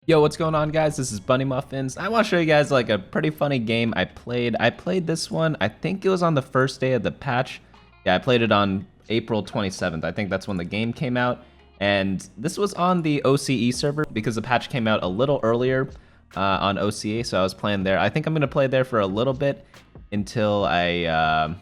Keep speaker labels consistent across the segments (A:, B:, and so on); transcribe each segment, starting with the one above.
A: Yo, what's going on, guys? This is Bunny Muffins. I want to show you guys like a pretty funny game I played. I played this one, I think it was on the first day of the patch. Yeah, I played it on April 27th. I think that's when the game came out. And this was on the OCE server because the patch came out a little earlier on OCE, so I was playing there. I think I'm going to play there for a little bit until I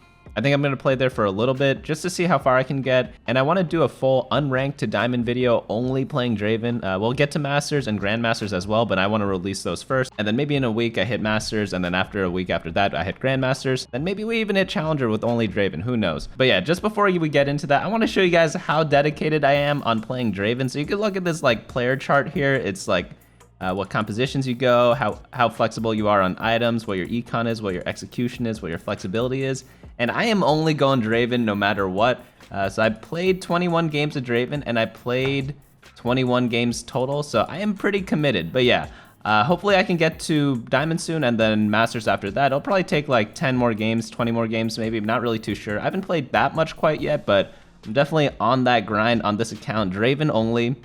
A: think I'm going to play there for a little bit just to see how far I can get. And I want to do a full unranked to diamond video only playing Draven. We'll get to Masters and Grandmasters as well, but I want to release those first. And then maybe in a week I hit Masters, and then after a week after that I hit Grandmasters. Then maybe we even hit Challenger with only Draven, who knows. But yeah, just before we get into that, I want to show you guys how dedicated I am on playing Draven. So you can look at this like player chart here. It's like what compositions you go, how flexible you are on items, what your econ is, what your execution is, what your flexibility is. And I am only going Draven no matter what. So I played 21 games of Draven, and I played 21 games total, so I am pretty committed. But yeah, hopefully I can get to Diamond soon, and then Masters after that. It'll probably take like 10 more games, 20 more games maybe. I'm not really too sure. I haven't played that much quite yet, but I'm definitely on that grind on this account, Draven only,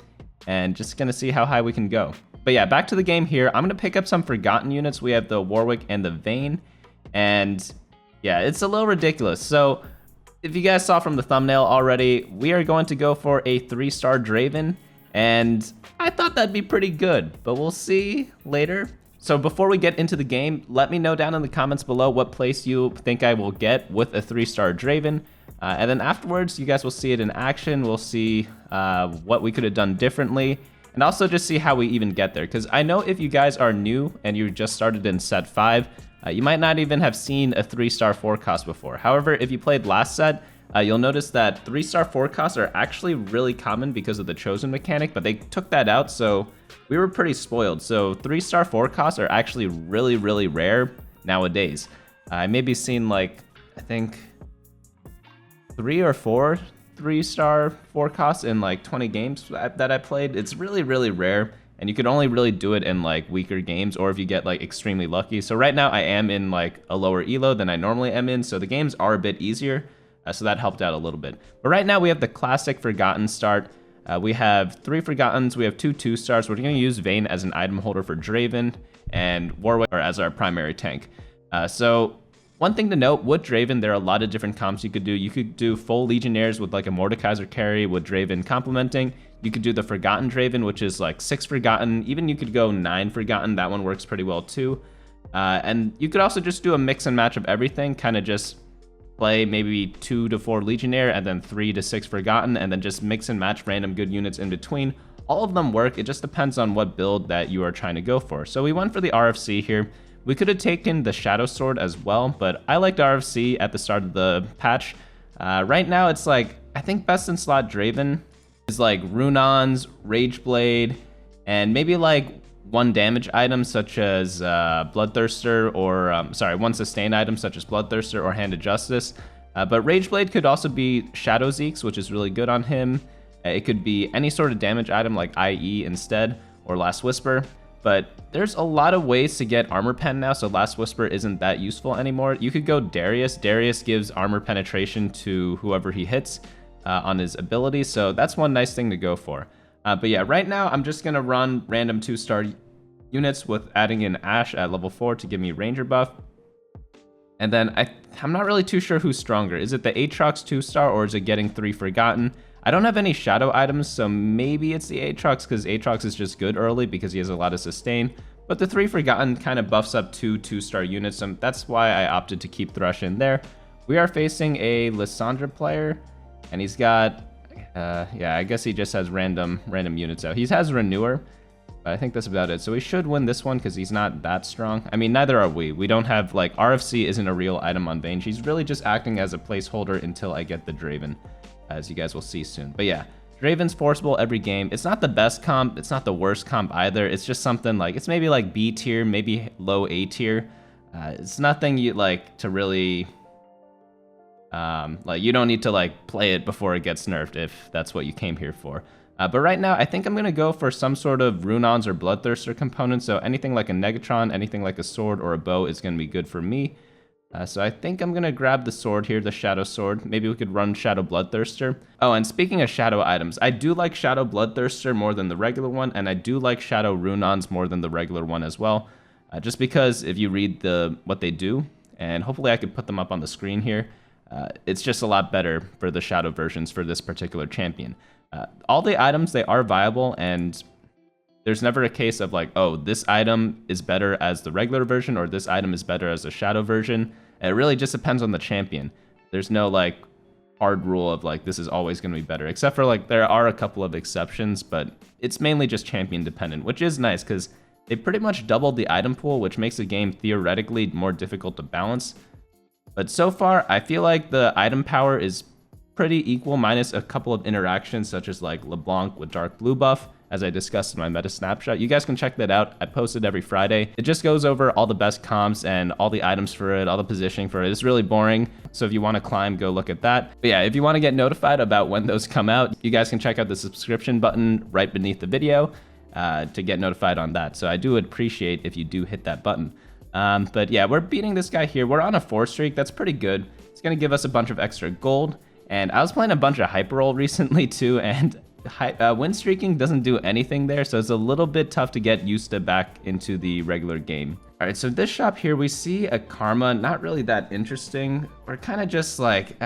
A: and just gonna see how high we can go. But yeah, back to the game here. I'm gonna pick up some Forgotten units. We have the Warwick and the Vayne, and yeah, it's a little ridiculous. So if you guys saw from the thumbnail already, we are going to go for a 3-star Draven, and I thought that'd be pretty good, but we'll see later. So before we get into the game, let me know down in the comments below what place you think I will get with a 3-star Draven. And then afterwards, you guys will see it in action. We'll see what we could have done differently, and also just see how we even get there. Because I know if you guys are new and you just started in set 5, you might not even have seen a 3-star forecast before. However, if you played last set, you'll notice that 3-star forecasts are actually really common because of the chosen mechanic, but they took that out, so we were pretty spoiled. So 3-star forecasts are actually really, really rare nowadays. I maybe seen like, I think 3 or 4 3-star forecasts in like 20 games that I played. It's really, really rare. And you could only really do it in like weaker games, or if you get like extremely lucky. So right now I am in like a lower elo than I normally am in, so the games are a bit easier, so that helped out a little bit. But right now we have the classic Forgotten start. We have 3 Forgottens, we have 2 2-stars. We're going to use Vayne as an item holder for Draven, and Warwick as our primary tank. So one thing to note, with Draven, there are a lot of different comps you could do. You could do full Legionnaires with like a Mordekaiser carry with Draven complementing. You could do the Forgotten Draven, which is like 6 Forgotten. Even you could go 9 Forgotten. That one works pretty well too. And you could also just do a mix and match of everything. Kind of just play maybe 2 to 4 Legionnaire and then 3 to 6 Forgotten, and then just mix and match random good units in between. All of them work. It just depends on what build that you are trying to go for. So we went for the RFC here. We could have taken the Shadow Sword as well, but I liked RFC at the start of the patch. Right now it's like, I think best in slot Draven is like Runons, Rageblade, and maybe like 1 damage item such as Bloodthirster, or sorry, 1 sustain item such as Bloodthirster or Hand of Justice. But Rageblade could also be Shadow Zeeks, which is really good on him. It could be any sort of damage item like IE instead, or Last Whisper. But there's a lot of ways to get Armor Pen now, so Last Whisper isn't that useful anymore. You could go Darius. Darius gives armor penetration to whoever he hits on his ability, so that's one nice thing to go for. But yeah, right now I'm just going to run random 2-star units with adding in Ashe at level 4 to give me Ranger buff. And then I'm not really too sure who's stronger. Is it the Aatrox 2-star, or is it getting 3 Forgotten? I don't have any shadow items, so maybe it's the Aatrox, because Aatrox is just good early because he has a lot of sustain. But the 3 Forgotten kind of buffs up 2 2-star units, so that's why I opted to keep Thrush in there. We are facing a Lissandra player, and he's got, yeah, I guess he just has random units out. He has Renewer, but I think that's about it. So we should win this one because he's not that strong. I mean, neither are we. We don't have, like, RFC isn't a real item on Vayne. She's really just acting as a placeholder until I get the Draven, as you guys will see soon. But yeah, Draven's forcible every game. It's not the best comp. It's not the worst comp either. It's just something like, it's maybe like B tier, maybe low A tier. It's nothing you like to really, like, you don't need to like play it before it gets nerfed if that's what you came here for. But right now, I think I'm going to go for some sort of Runons or Bloodthirster component. So anything like a Negatron, anything like a sword or a bow is going to be good for me. So I think I'm gonna grab the sword here, the Shadow Sword. Maybe we could run Shadow Bloodthirster. Oh, and speaking of Shadow items, I do like Shadow Bloodthirster more than the regular one, and I do like Shadow Runons more than the regular one as well. Just because if you read what they do, and hopefully I could put them up on the screen here, it's just a lot better for the Shadow versions for this particular champion. All the items, they are viable, and there's never a case of like, oh, this item is better as the regular version or this item is better as the Shadow version. It really just depends on the champion. There's no like hard rule of like this is always going to be better, except for like there are a couple of exceptions, but it's mainly just champion dependent, which is nice because they pretty much doubled the item pool, which makes the game theoretically more difficult to balance. But so far, I feel like the item power is pretty equal, minus a couple of interactions such as like LeBlanc with Dark Blue buff, as I discussed in my meta snapshot. You guys can check that out. I post it every Friday. It just goes over all the best comps and all the items for it, all the positioning for it. It's really boring. So if you want to climb, go look at that. But yeah, if you want to get notified about when those come out, you guys can check out the subscription button right beneath the video to get notified on that. So I do appreciate if you do hit that button. But yeah, we're beating this guy here. We're on a 4 streak. That's pretty good. It's going to give us a bunch of extra gold. And I was playing a bunch of hyper roll recently too, and win streaking doesn't do anything there, so it's a little bit tough to get used to back into the regular game. All right, so this shop here, we see a Karma, not really that interesting. We're kind of just like,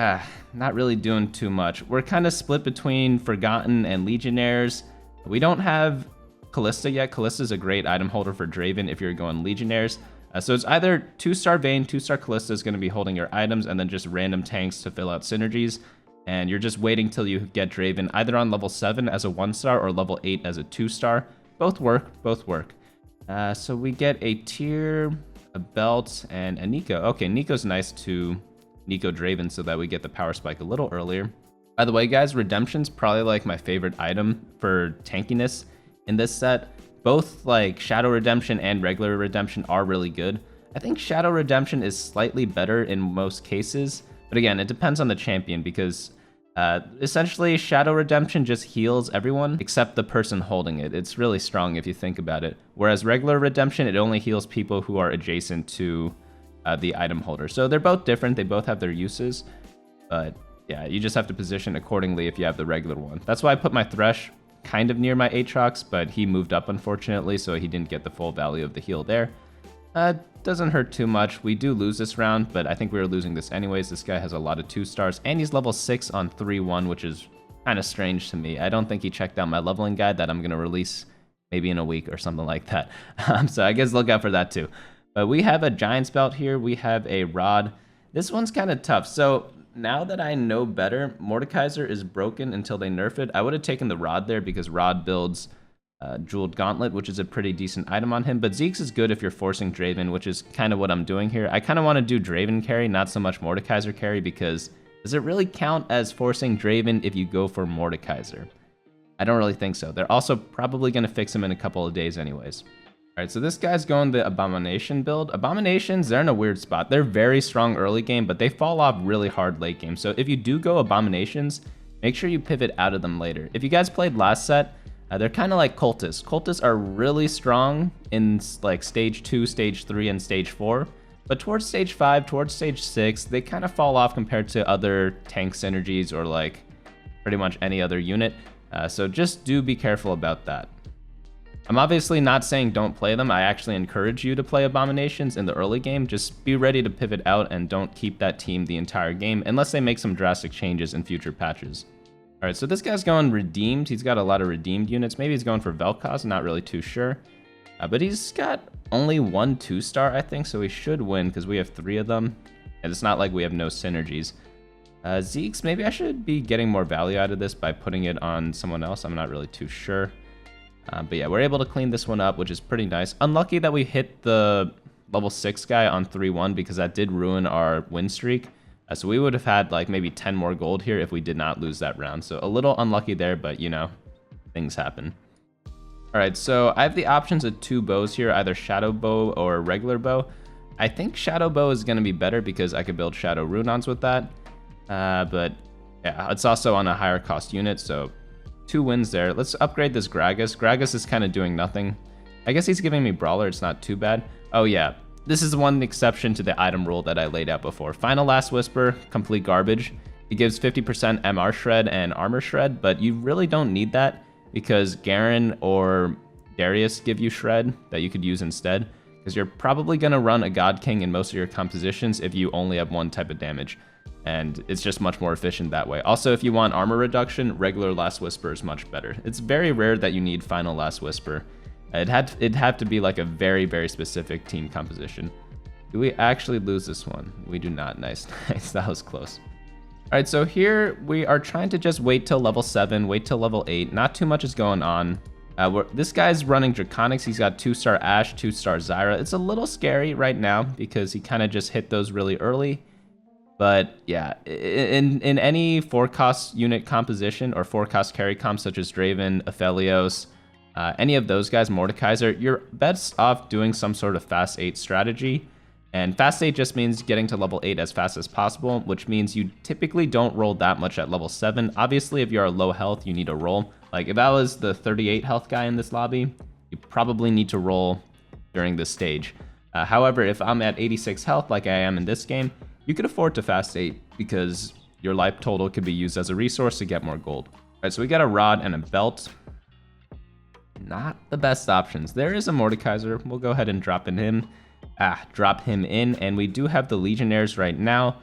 A: not really doing too much. We're kind of split between Forgotten and Legionnaires. We don't have Callista yet. Callista's a great item holder for Draven if you're going Legionnaires. So it's either 2-star Vayne, 2-star Callista is going to be holding your items, and then just random tanks to fill out synergies. And you're just waiting till you get Draven either on level 7 as a 1-star or level 8 as a 2-star. Both work, both work. So we get a tier, a belt, and a Nico. Okay, Nico's nice to Nico Draven so that we get the power spike a little earlier. By the way, guys, Redemption's probably like my favorite item for tankiness in this set. Both like Shadow Redemption and regular Redemption are really good. I think Shadow Redemption is slightly better in most cases, but again, it depends on the champion because essentially Shadow Redemption just heals everyone except the person holding it. It's really strong if you think about it. Whereas regular Redemption, it only heals people who are adjacent to the item holder. So they're both different. They both have their uses, but yeah, you just have to position accordingly if you have the regular one. That's why I put my Thresh kind of near my Aatrox, but he moved up unfortunately, so he didn't get the full value of the heal there. Doesn't hurt too much. We do lose this round, but I think we were losing this anyways. This guy has a lot of 2-stars, and he's level 6 on 3-1, which is kind of strange to me. I don't think he checked out my leveling guide that I'm going to release maybe in a week or something like that. So I guess look out for that too. But we have a Giant's Belt here. We have a Rod. This one's kind of tough. So now that I know better, Mordekaiser is broken until they nerf it. I would have taken the Rod there because Rod builds Jeweled Gauntlet, which is a pretty decent item on him. But Zeke's is good if you're forcing Draven, which is kind of what I'm doing here. I kind of want to do Draven carry, not so much Mordekaiser carry, because does it really count as forcing Draven if you go for Mordekaiser? I don't really think so. They're also probably going to fix him in a couple of days anyways. All right, so this guy's going the Abomination build. Abominations, they're in a weird spot. They're very strong early game, but they fall off really hard late game. So if you do go Abominations, make sure you pivot out of them later. If you guys played last set, they're kind of like Cultists. Cultists are really strong in like stage 2, stage 3, and stage 4. But towards stage 5, towards stage 6, they kind of fall off compared to other tank synergies or like pretty much any other unit. So just do be careful about that. I'm obviously not saying don't play them. I actually encourage you to play Abominations in the early game. Just be ready to pivot out and don't keep that team the entire game unless they make some drastic changes in future patches. All right, so this guy's going Redeemed. He's got a lot of Redeemed units. Maybe he's going for Vel'Koz, not really too sure. But he's got only 1 2-star, I think, so he should win because we have 3 of them. And it's not like we have no synergies. Zeke's, maybe I should be getting more value out of this by putting it on someone else. I'm not really too sure. But yeah, we're able to clean this one up, which is pretty nice. Unlucky that we hit the level 6 guy on 3-1 because that did ruin our win streak. So we would have had like maybe 10 more gold here if we did not lose that round. So a little unlucky there, but you know, things happen. All right, so I have the options of 2 bows here, either Shadow Bow or regular bow. I think Shadow Bow is going to be better because I could build Shadow Runons with that. But yeah, it's also on a higher cost unit, so 2 wins there. Let's upgrade this Gragas. Gragas is kind of doing nothing. I guess he's giving me Brawler. It's not too bad. Oh yeah, this is one exception to the item rule that I laid out before. Final Last Whisper, complete garbage. It gives 50% MR shred and armor shred, but you really don't need that because Garen or Darius give you shred that you could use instead, because you're probably going to run a God King in most of your compositions if you only have one type of damage, and it's just much more efficient that way. Also, if you want armor reduction, regular Last Whisper is much better. It's very rare that you need Final Last Whisper. It'd have to be like a very, very specific team composition. Do we actually lose this one? We do not. Nice, nice. That was close. All right, so here we are trying to just wait till level 7, wait till level 8. Not too much is going on. This guy's running Draconics. He's got 2-star Ashe, 2-star Zyra. It's a little scary right now because he kind of just hit those really early. But yeah, in any 4-cost unit composition or 4-cost carry comp such as Draven, Aphelios, any of those guys, Mordekaiser, you're best off doing some sort of fast 8 strategy. And fast 8 just means getting to level 8 as fast as possible, which means you typically don't roll that much at level 7. Obviously, if you're low health, you need to roll. Like if I was the 38 health guy in this lobby, you probably need to roll during this stage. However, if I'm at 86 health like I am in this game, you could afford to fast 8 because your life total could be used as a resource to get more gold. All right, so we got a rod and a belt. Not the best options. There is a Mordekaiser. We'll go ahead and drop him in. Drop him in, and we do have the Legionnaires right now.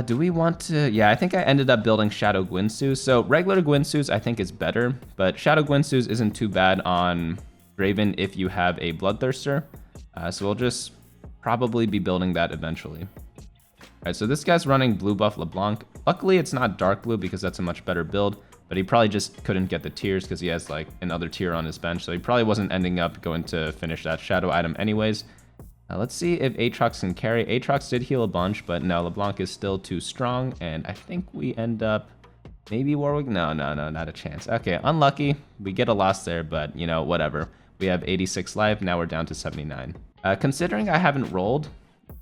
A: Do we want to... Yeah, I think I ended up building Shadow Guinsoo's. So regular Guinsoo's I think is better, but Shadow Guinsoo's isn't too bad on Draven if you have a Bloodthirster. So we'll just probably be building that eventually. All right, so this guy's running Blue Buff LeBlanc. Luckily, it's not Dark Blue because that's a much better build, but he probably just couldn't get the tiers because he has like another tier on his bench, so he probably wasn't ending up going to finish that shadow item anyways. Let's see if Aatrox can carry. Aatrox did heal a bunch, but no, LeBlanc is still too strong, and I think we end up maybe Warwick. No, not a chance. Okay, unlucky. We get a loss there, but you know, whatever. We have 86 life. Now we're down to 79. Considering I haven't rolled,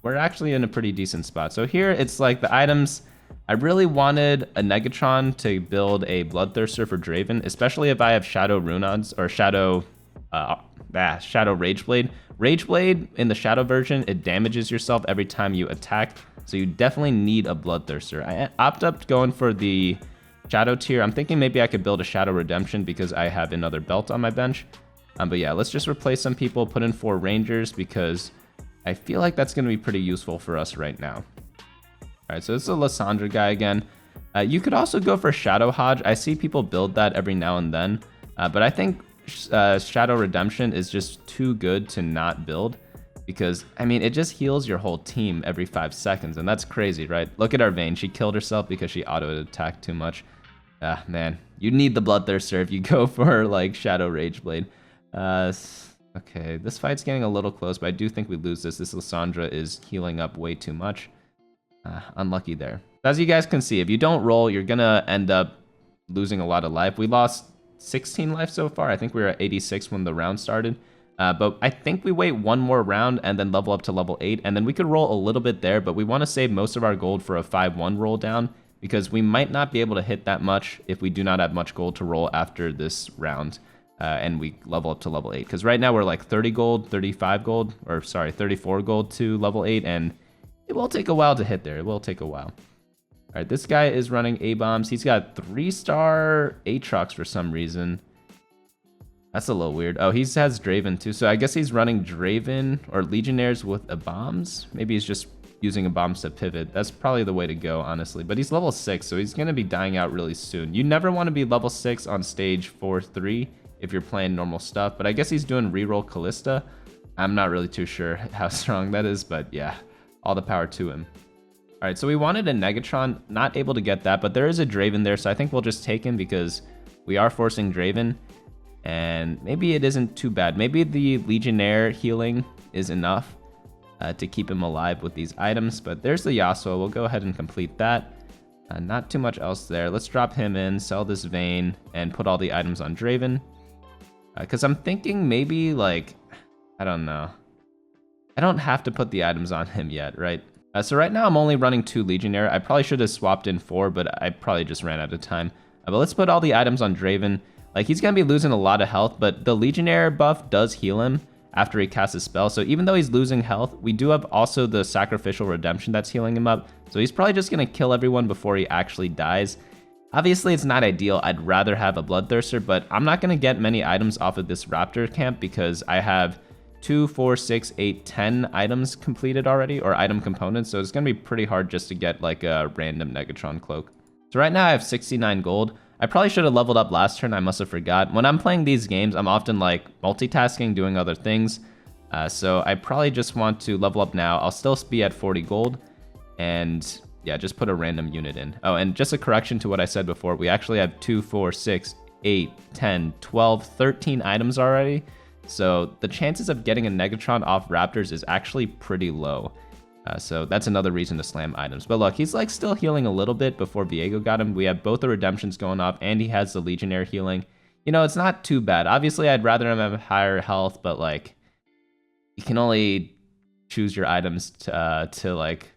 A: we're actually in a pretty decent spot. So here it's like the items. I really wanted a Negatron to build a Bloodthirster for Draven, especially if I have Shadow Runods or Shadow Rageblade. Rageblade in the Shadow version, it damages yourself every time you attack, so you definitely need a Bloodthirster. I opt up going for the Shadow tier. I'm thinking maybe I could build a Shadow Redemption because I have another belt on my bench. But yeah, let's just replace some people, put in 4 Rangers because I feel like that's going to be pretty useful for us right now. All right, so this is a Lissandra guy again. You could also go for Shadow Hodge. I see people build that every now and then, but I think Shadow Redemption is just too good to not build because, I mean, it just heals your whole team every 5 seconds, and that's crazy, right? Look at our Vayne. She killed herself because she auto-attacked too much. Man, you need the Bloodthirster if you go for, like, Shadow Rageblade. Okay, this fight's getting a little close, but I do think we lose this. This Lissandra is healing up way too much. Unlucky there. As you guys can see, if you don't roll, you're gonna end up losing a lot of life. We lost 16 life so far. I think we were at 86 when the round started. But I think we wait one more round and then level up to level 8, and then we could roll a little bit there, but we want to save most of our gold for a 5-1 roll down because we might not be able to hit that much if we do not have much gold to roll after this round. And we level up to level 8. Because right now we're like 30 gold, 35 gold, or sorry, 34 gold to level 8, and it will take a while to hit there. It will take a while. All right, this guy is running A-bombs. He's got 3-star Aatrox for some reason. That's a little weird. Oh, he has Draven too. So I guess he's running Draven or Legionnaires with a bombs. Maybe he's just using a bombs to pivot. That's probably the way to go, honestly. But he's level 6, so he's going to be dying out really soon. You never want to be level 6 on stage 4-3 if you're playing normal stuff. But I guess he's doing reroll Callista. I'm not really too sure how strong that is, but yeah, all the power to him. All right, so we wanted a Negatron, not able to get that, but there is a Draven there, so I think we'll just take him because we are forcing Draven, and maybe it isn't too bad. Maybe the Legionnaire healing is enough to keep him alive with these items, but there's the Yasuo. We'll go ahead and complete that. Not too much else there. Let's drop him in, sell this Vayne, and put all the items on Draven. Because I'm thinking maybe, like, I don't know. I don't have to put the items on him yet, right? So right now I'm only running 2 Legionnaire. I probably should have swapped in 4, but I probably just ran out of time. But let's put all the items on Draven. Like, he's going to be losing a lot of health, but the Legionnaire buff does heal him. after he casts his spell. So even though he's losing health, we do have also the Sacrificial Redemption that's healing him up. So he's probably just going to kill everyone before he actually dies. Obviously, it's not ideal. I'd rather have a Bloodthirster, but I'm not going to get many items off of this Raptor camp because I have 2, 4, 6, 8, 10 items completed already, or item components. So it's going to be pretty hard just to get like a random Negatron cloak. So right now I have 69 gold. I probably should have leveled up last turn. I must have forgot. When I'm playing these games, I'm often like multitasking, doing other things. So I probably just want to level up now. I'll still be at 40 gold. And yeah, just put a random unit in. Oh, and just a correction to what I said before. We actually have 2, 4, 6, 8, 10, 12, 13 items already. So the chances of getting a Negatron off Raptors is actually pretty low. So that's another reason to slam items. But look, he's like still healing a little bit before Viego got him. We have both the redemptions going off, and he has the Legionnaire healing. You know, it's not too bad. Obviously, I'd rather him have higher health, but like, you can only choose your items to like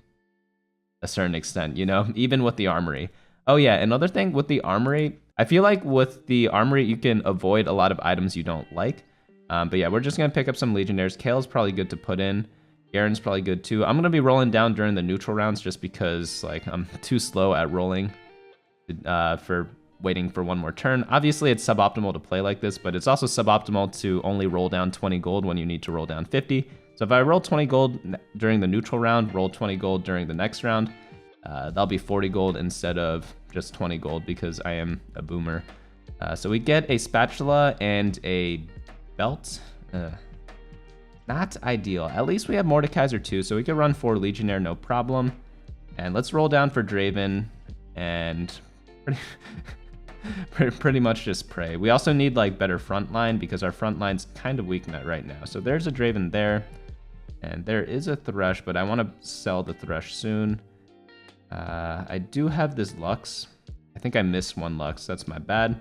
A: a certain extent, you know, even with the armory. Oh yeah, another thing with the armory, I feel like with the armory, you can avoid a lot of items you don't like. But yeah, we're just going to pick up some Legionnaires. Kale's probably good to put in. Garen's probably good too. I'm going to be rolling down during the neutral rounds just because like I'm too slow at rolling for waiting for one more turn. Obviously, it's suboptimal to play like this, but it's also suboptimal to only roll down 20 gold when you need to roll down 50. So if I roll 20 gold during the neutral round, roll 20 gold during the next round, that'll be 40 gold instead of just 20 gold because I am a boomer. So we get a spatula and a belt. Not ideal. At least we have Mordekaiser too, so we could run 4 Legionnaire, no problem. And let's roll down for Draven and pretty much just pray. We also need like better front line because our front line's kind of weak right now. So there's a Draven there, and there is a Thresh, but I want to sell the Thresh soon. I do have this Lux. I think I missed 1 Lux. That's my bad.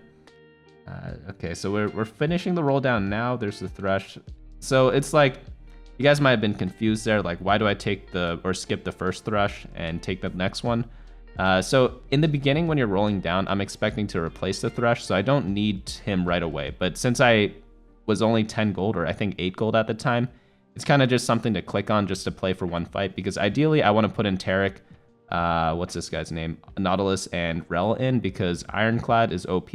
A: Okay, so we're finishing the roll down now. There's the Thresh. So it's like, you guys might have been confused there. Like, why do I take or skip the first Thresh and take the next one? So in the beginning, when you're rolling down, I'm expecting to replace the Thresh, so I don't need him right away. But since I was only 10 gold, or I think 8 gold at the time, it's kind of just something to click on just to play for one fight. Because ideally, I want to put in Tarek, what's this guy's name? Nautilus and Rel in, because Ironclad is OP.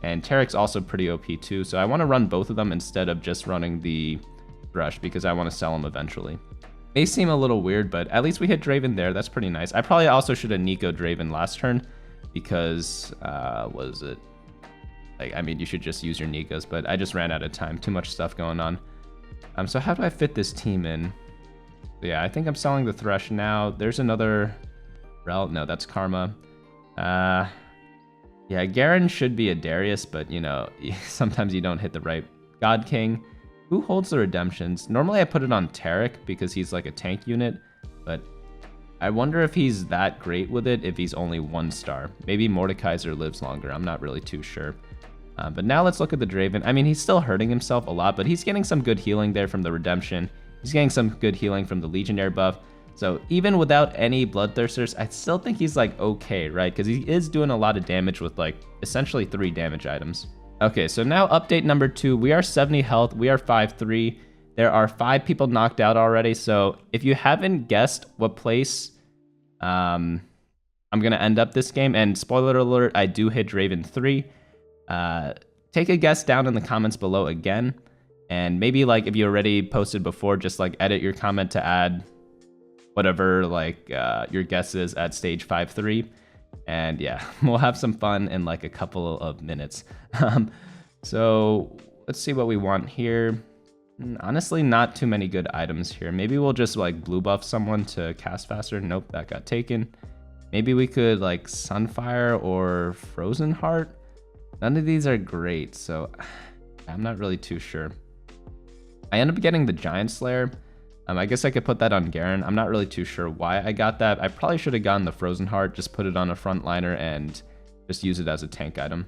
A: And Tarek's also pretty OP too, so I want to run both of them instead of just running the Thresh because I want to sell them eventually. May seem a little weird, but at least we hit Draven there. That's pretty nice. I probably also should have Nico Draven last turn because, what is it? Like, I mean, you should just use your Nikos, but I just ran out of time. Too much stuff going on. So how do I fit this team in? Yeah, I think I'm selling the Thresh now. There's another Rel. No, that's Karma. Yeah, Garen should be a Darius, but, you know, sometimes you don't hit the right God King. Who holds the redemptions? Normally I put it on Tarek because he's like a tank unit, but I wonder if he's that great with it if he's only 1 star. Maybe Mordekaiser lives longer. I'm not really too sure. But now let's look at the Draven. I mean, he's still hurting himself a lot, but he's getting some good healing there from the redemption. He's getting some good healing from the Legionnaire buff. So even without any Bloodthirsters, I still think he's like okay, right? Because he is doing a lot of damage with like essentially 3 damage items. Okay, so now update number 2. We are 70 health. We are 5-3. There are 5 people knocked out already. So if you haven't guessed what place I'm going to end up this game, and spoiler alert, I do hit Draven 3. Take a guess down in the comments below again. And maybe like if you already posted before, just like edit your comment to add whatever like your guess is at stage 5-3. And yeah, we'll have some fun in like a couple of minutes. So let's see what we want here. Honestly, not too many good items here. Maybe we'll just like blue buff someone to cast faster. Nope, that got taken. Maybe we could like Sunfire or Frozen Heart. None of these are great, so I'm not really too sure. I end up getting the Giant Slayer. I guess I could put that on Garen. I'm not really too sure why I got that. I probably should have gotten the Frozen Heart, just put it on a frontliner and just use it as a tank item.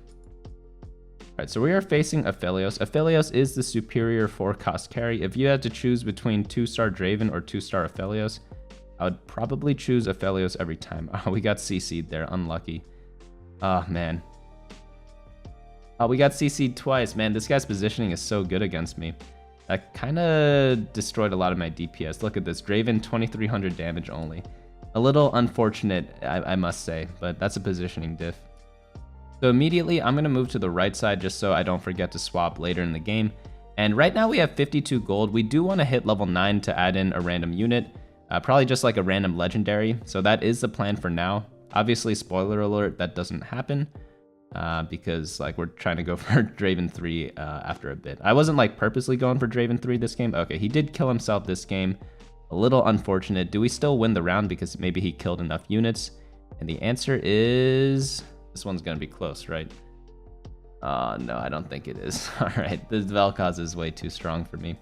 A: Alright, so we are facing Aphelios. Aphelios is the superior 4-cost carry. If you had to choose between 2-star Draven or 2-star Aphelios, I would probably choose Aphelios every time. Oh, we got CC'd there. Unlucky. Oh, man. Oh, we got CC'd twice. Man, this guy's positioning is so good against me. That kind of destroyed a lot of my DPS. Look at this, Draven 2300 damage only. A little unfortunate, I must say, but that's a positioning diff. So immediately, I'm going to move to the right side just so I don't forget to swap later in the game. And right now we have 52 gold. We do want to hit level 9 to add in a random unit, probably just like a random legendary. So that is the plan for now. Obviously, spoiler alert, that doesn't happen because like we're trying to go for Draven 3 after a bit. I wasn't like purposely going for Draven 3 this game. Okay, he did kill himself this game. A little unfortunate. Do we still win the round because maybe he killed enough units? And the answer is... this one's going to be close, right? No, I don't think it is. All right, this Vel'Koz is way too strong for me.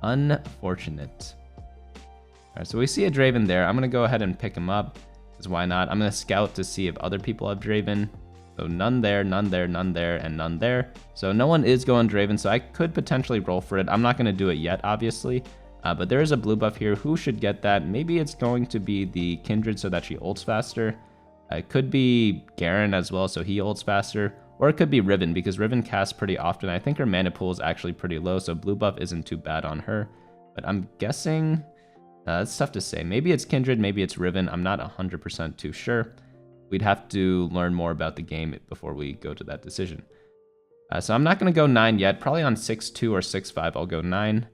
A: Unfortunate. All right, so we see a Draven there. I'm going to go ahead and pick him up, because why not? I'm going to scout to see if other people have Draven. So none there, none there, none there, and none there. So no one is going Draven, so I could potentially roll for it. I'm not going to do it yet, obviously. But there is a blue buff here. Who should get that? Maybe it's going to be the Kindred so that she ults faster. It could be Garen as well, so he ults faster. Or it could be Riven, because Riven casts pretty often. I think her mana pool is actually pretty low, so blue buff isn't too bad on her. But I'm guessing... it's tough to say. Maybe it's Kindred, maybe it's Riven. I'm not 100% too sure. We'd have to learn more about the game before we go to that decision. So I'm not going to go 9 yet. Probably on 6-2 or 6-5 I'll go 9.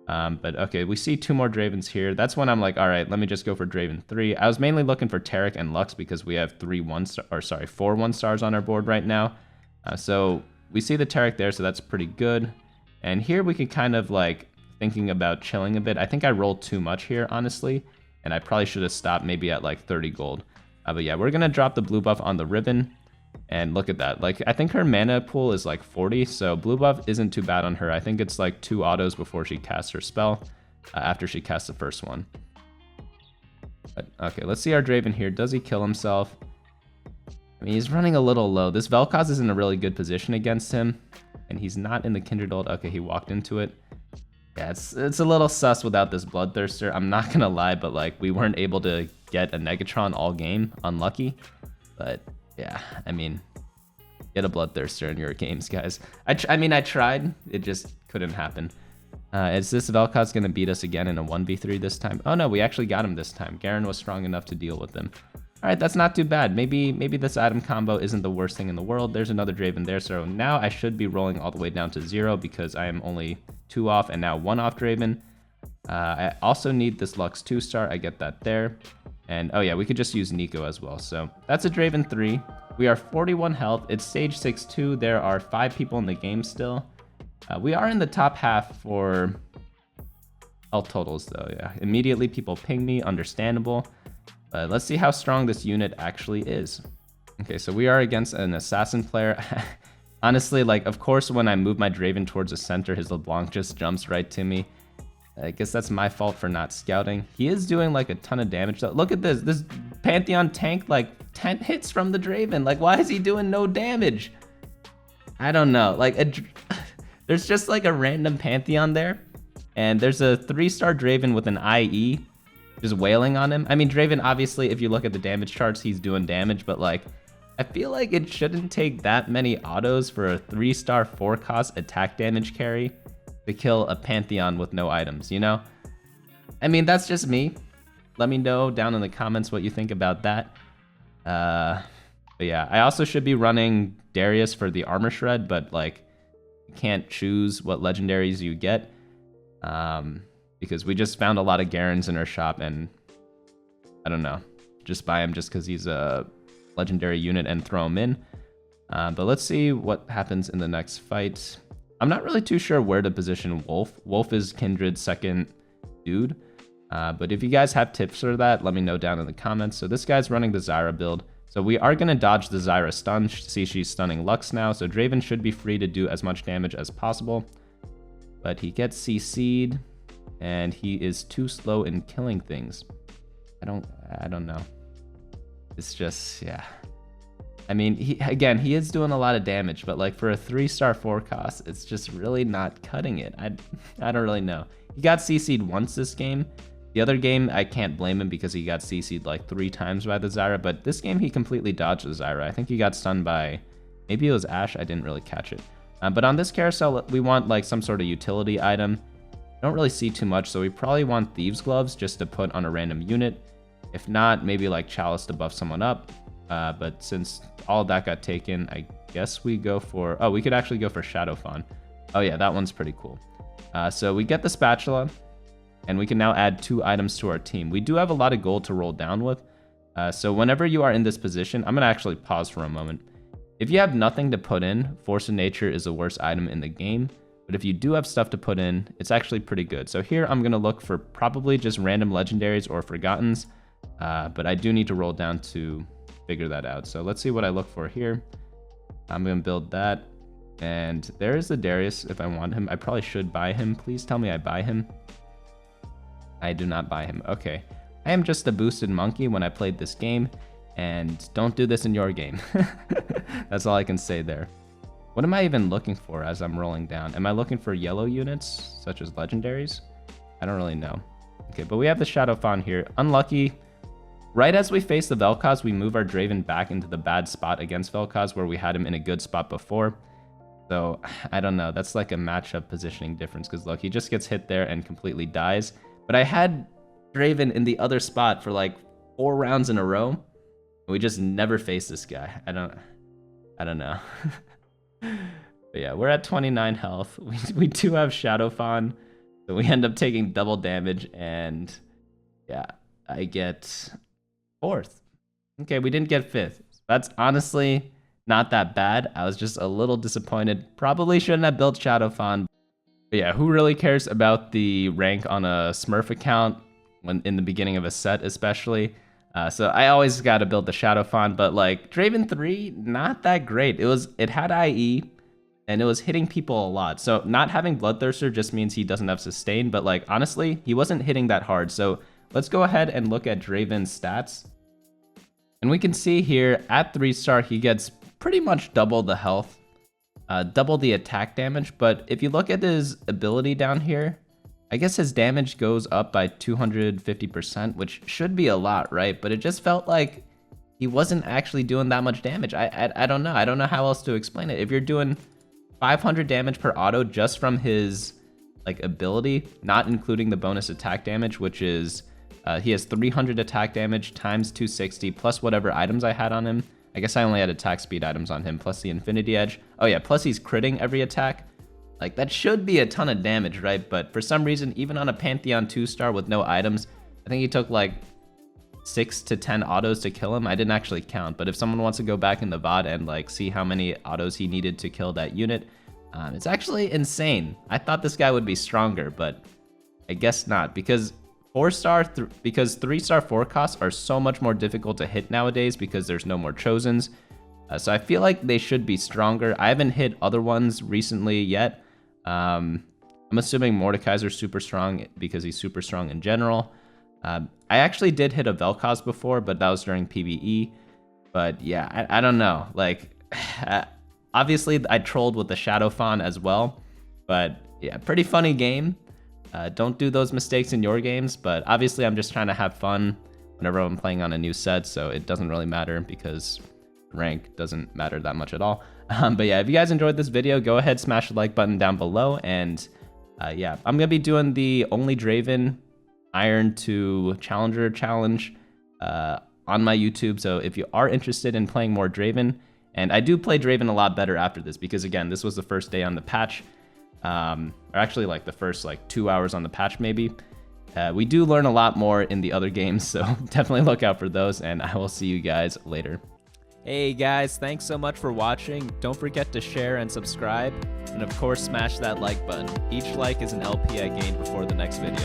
A: But okay, we see 2 more Dravens here. That's when I'm like, all right, let me just go for Draven 3. I was mainly looking for Taric and Lux because we have 4 1-stars on our board right now. So we see the Taric there, so that's pretty good. And here we can kind of like thinking about chilling a bit. I think I rolled too much here, honestly, and I probably should have stopped maybe at like 30 gold. But yeah, we're gonna drop the blue buff on the Riven. And look at that, like I think her mana pool is like 40, so blue buff isn't too bad on her. I think it's like 2 autos before she casts her spell, after she casts the first one. But okay, let's see our Draven here. Does he kill himself? I mean, he's running a little low. This Vel'Koz is in a really good position against him, and he's not in the Kindred ult. Okay, he walked into it. Yeah, it's a little sus without this Bloodthirster. I'm not gonna lie, but like we weren't able to get a Negatron all game. Unlucky, but yeah, I mean, get a Bloodthirster in your games, guys. I mean, I tried. It just couldn't happen. Is this Vel'Koz going to beat us again in a 1v3 this time? Oh, no, we actually got him this time. Garen was strong enough to deal with him. All right, that's not too bad. Maybe this item combo isn't the worst thing in the world. There's another Draven there, so now I should be rolling all the way down to 0 because I am only 2 off and now 1 off Draven. I also need this Lux 2-star. I get that there. And oh yeah, we could just use Nico as well. So that's a Draven 3. We are 41 health. It's stage 6-2. There are 5 people in the game still. We are in the top half for health totals though, yeah. Immediately people ping me, understandable. But let's see how strong this unit actually is. Okay, so we are against an assassin player. Honestly, like, of course, when I move my Draven towards the center, his LeBlanc just jumps right to me. I guess that's my fault for not scouting. He is doing like a ton of damage though. Look at this. This Pantheon tank like 10 hits from the Draven. Like, why is he doing no damage? I don't know. Like, there's just like a random Pantheon there. And there's a 3-star Draven with an IE just wailing on him. I mean, Draven, obviously, if you look at the damage charts, he's doing damage. But like, I feel like it shouldn't take that many autos for a 3-star 4-cost attack damage carry to kill a Pantheon with no items, you know? I mean, that's just me. Let me know down in the comments what you think about that. But yeah, I also should be running Darius for the armor shred, but like, you can't choose what legendaries you get. Because we just found a lot of Garens in our shop, and I don't know, just buy him just because he's a legendary unit and throw him in. But let's see what happens in the next fight. I'm not really too sure where to position Wolf. Wolf is Kindred's second dude. But if you guys have tips for that, let me know down in the comments. So this guy's running the Zyra build. So we are going to dodge the Zyra stun. See, she's stunning Lux now. So Draven should be free to do as much damage as possible. But he gets CC'd, and he is too slow in killing things. I don't know. It's just, yeah. I mean, he is doing a lot of damage, but like for a 3-star 4-cost, it's just really not cutting it. I don't really know. He got CC'd once this game. The other game, I can't blame him because he got CC'd like 3 times by the Zyra, but this game he completely dodged the Zyra. I think he got stunned by, maybe it was Ashe, I didn't really catch it. But on this carousel, we want like some sort of utility item. don't really see too much, so we probably want Thieves Gloves just to put on a random unit. If not, maybe like Chalice to buff someone up. But since all of that got taken, I guess we go for... Oh, we could actually go for Shadow Fawn. Oh yeah, that one's pretty cool. So we get the Spatula, and we can now add 2 items to our team. We do have a lot of gold to roll down with. So whenever you are in this position, I'm going to actually pause for a moment. If you have nothing to put in, Force of Nature is the worst item in the game. But if you do have stuff to put in, it's actually pretty good. So here I'm going to look for probably just random legendaries or forgottens. But I do need to roll down to figure that out. So let's see what I look for here. I'm going to build that. And there is the Darius if I want him. I probably should buy him. Please tell me I buy him. I do not buy him. Okay. I am just a boosted monkey when I played this game. And don't do this in your game. That's all I can say there. What am I even looking for as I'm rolling down? Am I looking for yellow units, such as legendaries? I don't really know. Okay, but we have the Shadow Fawn here. Unlucky. Right as we face the Vel'Koz, we move our Draven back into the bad spot against Vel'Koz, where we had him in a good spot before. So, I don't know. That's like a matchup positioning difference, because look, he just gets hit there and completely dies. But I had Draven in the other spot for like 4 rounds in a row. We just never faced this guy. I don't know. But yeah, we're at 29 health. We do have Shadow Fawn, so we end up taking double damage, and yeah, I get 4th. Okay, we didn't get 5th. That's honestly not that bad. I was just a little disappointed. Probably shouldn't have built Shadow Fawn. But yeah, who really cares about the rank on a Smurf account when in the beginning of a set, especially? So I always got to build the Shadow Fawn, but like Draven 3, not that great. It had IE, and it was hitting people a lot. So not having Bloodthirster just means he doesn't have sustain, but like honestly, he wasn't hitting that hard. So let's go ahead and look at Draven's stats. And we can see here at 3-star, he gets pretty much double the health, double the attack damage. But if you look at his ability down here, I guess his damage goes up by 250%, which should be a lot, right? But it just felt like he wasn't actually doing that much damage. I don't know. I don't know how else to explain it. If you're doing 500 damage per auto just from his like ability, not including the bonus attack damage, which is he has 300 attack damage times 260 plus whatever items I had on him. I guess I only had attack speed items on him plus the Infinity Edge. Oh yeah, plus he's critting every attack. Like, that should be a ton of damage, right? But for some reason, even on a Pantheon 2-star with no items, I think he took like 6 to 10 autos to kill him. I didn't actually count, but if someone wants to go back in the VOD and like see how many autos he needed to kill that unit, it's actually insane. I thought this guy would be stronger, but I guess not, because 3-star 4 costs are so much more difficult to hit nowadays because there's no more Chosens. So I feel like they should be stronger. I haven't hit other ones recently yet. I'm assuming Mordekaiser's super strong because he's super strong in general. I actually did hit a Vel'Koz before, but that was during PvE. But yeah, I don't know. Like, obviously I trolled with the Shadow Fawn as well. But yeah, pretty funny game. Don't do those mistakes in your games. But obviously I'm just trying to have fun whenever I'm playing on a new set. So it doesn't really matter because rank doesn't matter that much at all. But yeah, if you guys enjoyed this video, go ahead, smash the like button down below. And yeah, I'm going to be doing the Only Draven Iron to Challenger challenge on my YouTube. So if you are interested in playing more Draven, and I do play Draven a lot better after this, because again, this was the first day on the patch, or actually like the first like 2 hours on the patch maybe. We do learn a lot more in the other games, so definitely look out for those, and I will see you guys later. Hey guys, thanks so much for watching. Don't forget to share and subscribe, and of course smash that like button. Each like is an LP I gain before the next video.